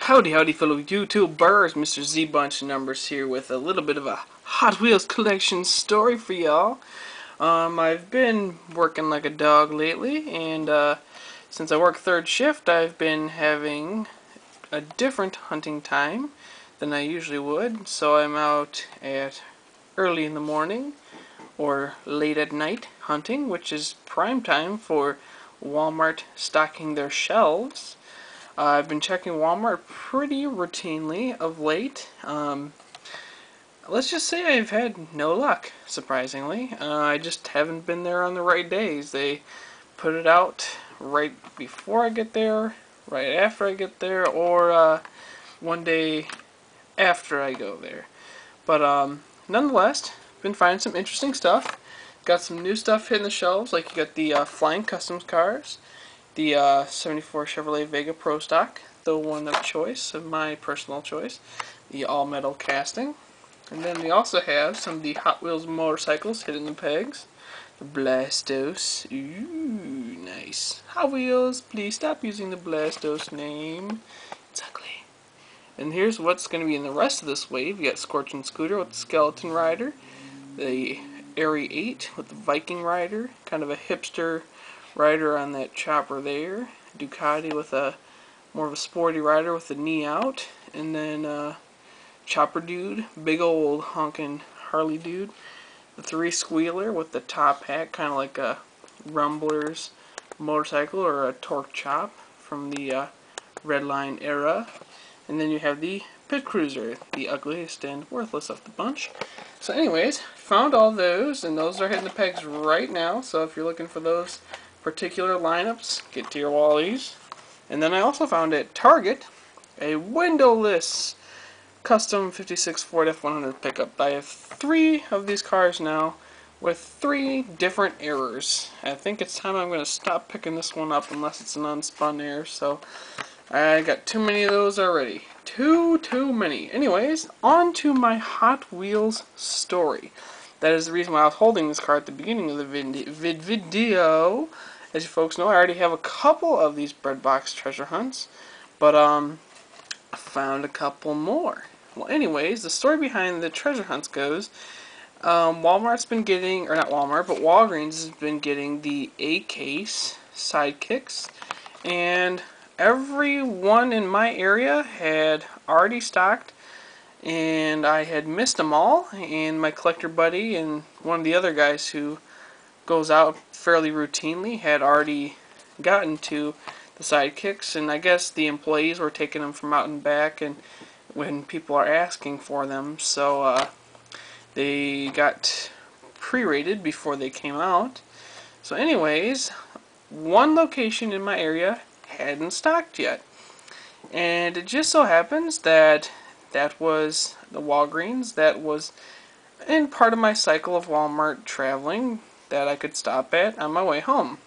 Howdy, howdy, fellow YouTubers. Mr. Z Bunch Numbers here with a little bit of a Hot Wheels collection story for y'all. I've been working like a dog lately, and since I work third shift, I've been having a different hunting time than I usually would. So I'm out at early in the morning or late at night hunting, which is prime time for Walmart stocking their shelves. I've been checking Walmart pretty routinely of late. Let's just say I've had no luck, surprisingly. I just haven't been there on the right days. They put it out right before I get there, right after I get there, or one day after I go there. But nonetheless, been finding some interesting stuff. Got some new stuff hitting the shelves, like you got the Flying Customs cars, the 74 Chevrolet Vega Pro Stock, the one of choice, of my personal choice, the all-metal casting. And then we also have some of the Hot Wheels motorcycles hitting the pegs. The Blastos. Ooh, nice. Hot Wheels, please stop using the Blastos name. It's ugly. And here's what's going to be in the rest of this wave. You got Scorching Scooter with the Skeleton Rider, the Airy 8 with the Viking Rider, kind of a hipster rider on that chopper there. Ducati with a more of a sporty rider with the knee out, and then Chopper Dude, big old honkin' Harley dude. The 3-squealer with the top hat, kind of like a Rumbler's motorcycle or a Torque Chop from the Redline era. And then you have the Pit Cruiser, the ugliest and worthless of the bunch. So anyways, found all those, and those are hitting the pegs right now. So if you're looking for those particular lineups, get to your Wallies. And then I also found at Target a windowless custom 56 Ford F100 pickup. I have 3 of these cars now with 3 different errors. I think it's time I'm going to stop picking this one up unless it's an unspun error. So I got too many of those already. Too many. Anyways, on to my Hot Wheels story. That is the reason why I was holding this car at the beginning of the video. As you folks know, I already have a couple of these bread box treasure hunts, but I found a couple more. Well, anyways, the story behind the treasure hunts goes, Walmart's been getting, or not Walmart, but Walgreens has been getting the A-case sidekicks, and everyone in my area had already stocked, and I had missed them all, and my collector buddy and one of the other guys who goes out fairly routinely had already gotten to the sidekicks, and I guess the employees were taking them from out and back and when people are asking for them, so they got pre-rated before they came out. So anyways, one location in my area hadn't stocked yet, and it just so happens that that was the Walgreens that was in part of my cycle of Walmart traveling that I could stop at on my way home.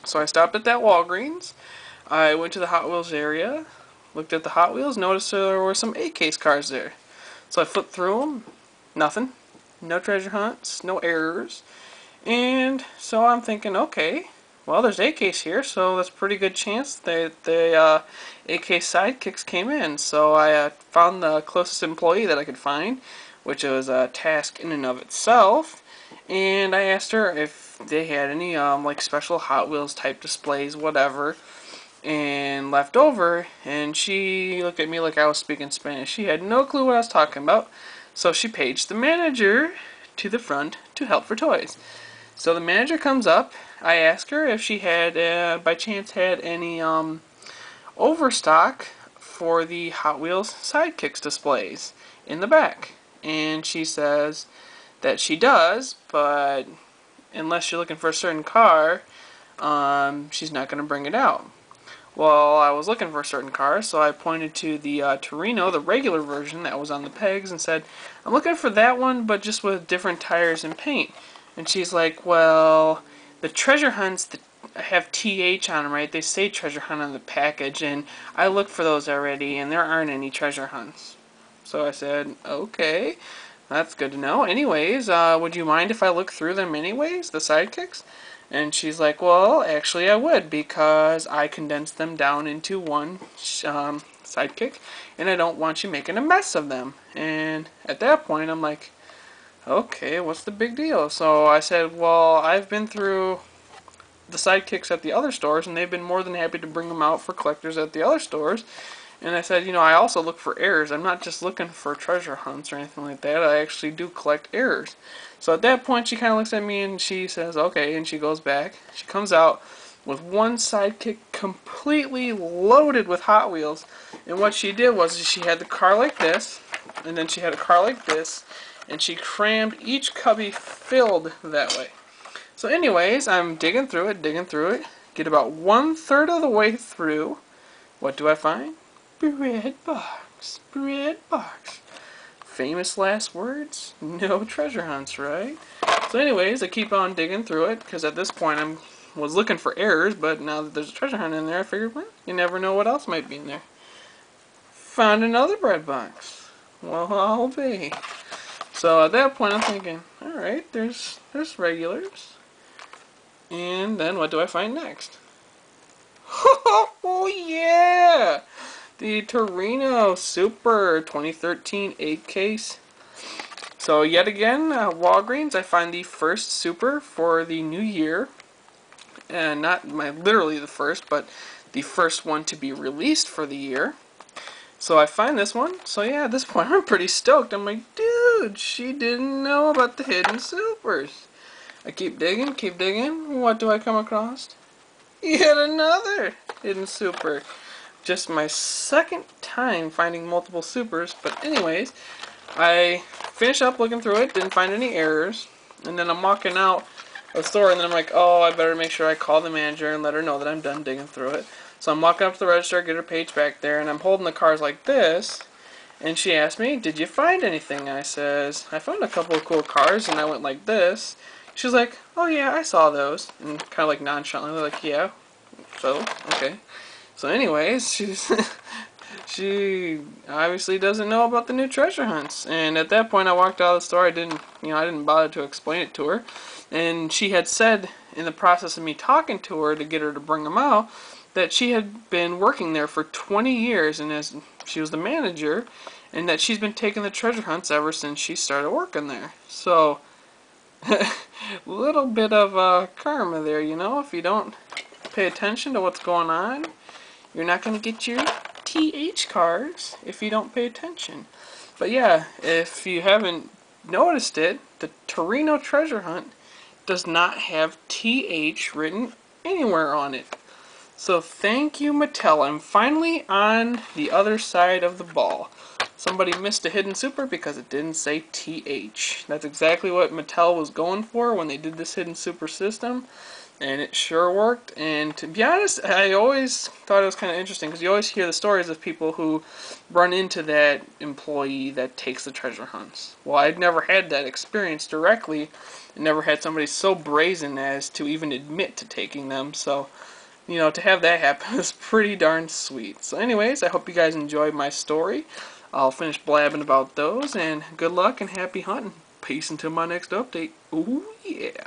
So I stopped at that Walgreens. I went to the Hot Wheels area, looked at the Hot Wheels, noticed there were some A-case cars there. So I flipped through them, nothing, no treasure hunts, no errors, and so I'm thinking, okay, well, there's A-case here, so that's a pretty good chance that the A-case sidekicks came in. So I found the closest employee that I could find, which was a task in and of itself, and I asked her if they had any like special Hot Wheels type displays, whatever, and left over, and she looked at me like I was speaking Spanish. She had no clue what I was talking about, so she paged the manager to the front to help for toys. So the manager comes up. I asked her if she had, by chance, had any overstock for the Hot Wheels Sidekicks displays in the back, and she says that she does, but unless you're looking for a certain car, she's not going to bring it out. Well, I was looking for a certain car, so I pointed to the Torino, the regular version that was on the pegs, and said, I'm looking for that one, but just with different tires and paint. And she's like, well, the treasure hunts that have TH on them, right? They say treasure hunt on the package, and I looked for those already, and there aren't any treasure hunts. So I said, okay, that's good to know. Anyways, would you mind if I look through them anyways, the sidekicks? And she's like, well, actually I would, because I condensed them down into one sidekick, and I don't want you making a mess of them. And at that point, I'm like, okay, what's the big deal? So I said, well, I've been through the sidekicks at the other stores, and they've been more than happy to bring them out for collectors at the other stores. And I said, I also look for errors. I'm not just looking for treasure hunts or anything like that. I actually do collect errors. So at that point, she kind of looks at me and she says, okay, and she goes back. She comes out with one sidekick completely loaded with Hot Wheels. And what she did was she had the car like this, and then she had a car like this, and she crammed each cubby filled that way. So anyways, I'm digging through it, get about 1/3 of the way through. What do I find? Bread box, bread box. Famous last words? No treasure hunts, right? So anyways, I keep on digging through it, because at this point I was looking for errors, but now that there's a treasure hunt in there, I figured, well, you never know what else might be in there. Found another bread box. Well, I'll be. So at that point I'm thinking, alright, there's regulars. And then what do I find next? Oh yeah! The Torino Super 2013 8 case. So yet again, Walgreens, I find the first Super for the new year. And not literally the first, but the first one to be released for the year. So I find this one. So yeah, at this point I'm pretty stoked. I'm like, dude, she didn't know about the hidden Supers. I keep digging. What do I come across? Yet another hidden Super. Just my second time finding multiple Supers. But anyways, I finish up looking through it, didn't find any errors. And then I'm walking out of the store, and then I'm like, oh, I better make sure I call the manager and let her know that I'm done digging through it. So I'm walking up to the register, get her page back there, and I'm holding the cars like this. And she asked me, did you find anything? I says, I found a couple of cool cars, and I went like this. She's like, oh yeah, I saw those. And kind of like nonchalantly, like, yeah, so, okay. So anyways, she obviously doesn't know about the new treasure hunts. And at that point I walked out of the store. I didn't bother to explain it to her. And she had said in the process of me talking to her to get her to bring them out that she had been working there for 20 years, and as she was the manager, and that she's been taking the treasure hunts ever since she started working there. So little bit of karma there, if you don't pay attention to what's going on, you're not going to get your TH cards if you don't pay attention. But yeah, if you haven't noticed it, the Torino treasure hunt does not have TH written anywhere on it. So thank you, Mattel. I'm finally on the other side of the ball. Somebody missed a hidden Super because it didn't say TH. That's exactly what Mattel was going for when they did this hidden Super system. And it sure worked. And to be honest, I always thought it was kind of interesting, because you always hear the stories of people who run into that employee that takes the treasure hunts. Well, I'd never had that experience directly. I never had somebody so brazen as to even admit to taking them. So, to have that happen is pretty darn sweet. So anyways, I hope you guys enjoyed my story. I'll finish blabbing about those, and good luck and happy hunting. Peace until my next update. Ooh, yeah.